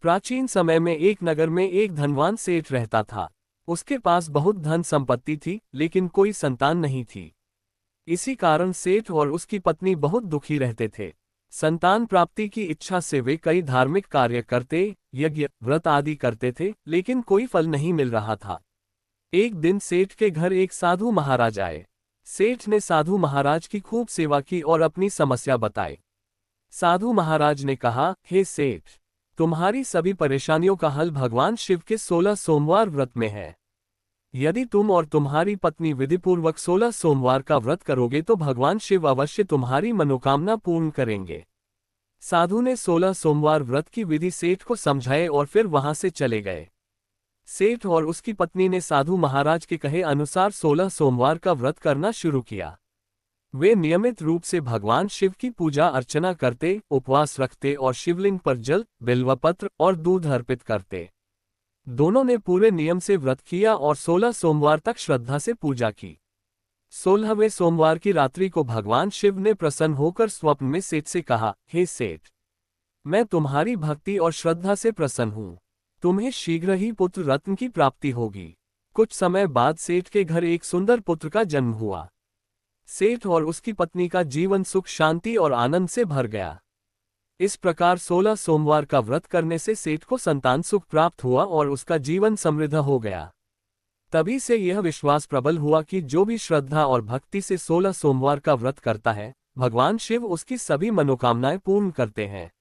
प्राचीन समय में एक नगर में एक धनवान सेठ रहता था। उसके पास बहुत धन संपत्ति थी, लेकिन कोई संतान नहीं थी। इसी कारण सेठ और उसकी पत्नी बहुत दुखी रहते थे। संतान प्राप्ति की इच्छा से वे कई धार्मिक कार्य करते, यज्ञ व्रत आदि करते थे, लेकिन कोई फल नहीं मिल रहा था। एक दिन सेठ के घर एक साधु महाराज आए। सेठ ने साधु महाराज की खूब सेवा की और अपनी समस्या बताई। साधु महाराज ने कहा, हे सेठ, तुम्हारी सभी परेशानियों का हल भगवान शिव के 16 सोमवार व्रत में है। यदि तुम और तुम्हारी पत्नी विधिपूर्वक 16 सोमवार का व्रत करोगे तो भगवान शिव अवश्य तुम्हारी मनोकामना पूर्ण करेंगे। साधु ने 16 सोमवार व्रत की विधि सेठ को समझाए और फिर वहां से चले गए। सेठ और उसकी पत्नी ने साधु महाराज के कहे अनुसार 16 सोमवार का व्रत करना शुरू किया। वे नियमित रूप से भगवान शिव की पूजा अर्चना करते, उपवास रखते और शिवलिंग पर जल, बिल्वपत्र और दूध अर्पित करते। दोनों ने पूरे नियम से व्रत किया और 16 सोमवार तक श्रद्धा से पूजा की। 16वें सोमवार की रात्रि को भगवान शिव ने प्रसन्न होकर स्वप्न में सेठ से कहा, हे सेठ, मैं तुम्हारी भक्ति और श्रद्धा से प्रसन्न हूँ। तुम्हें शीघ्र ही पुत्र रत्न की प्राप्ति होगी। कुछ समय बाद सेठ के घर एक सुंदर पुत्र का जन्म हुआ। सेठ और उसकी पत्नी का जीवन सुख शांति और आनंद से भर गया। इस प्रकार 16 सोमवार का व्रत करने से सेठ को संतान सुख प्राप्त हुआ और उसका जीवन समृद्ध हो गया। तभी से यह विश्वास प्रबल हुआ कि जो भी श्रद्धा और भक्ति से 16 सोमवार का व्रत करता है, भगवान शिव उसकी सभी मनोकामनाएं पूर्ण करते हैं।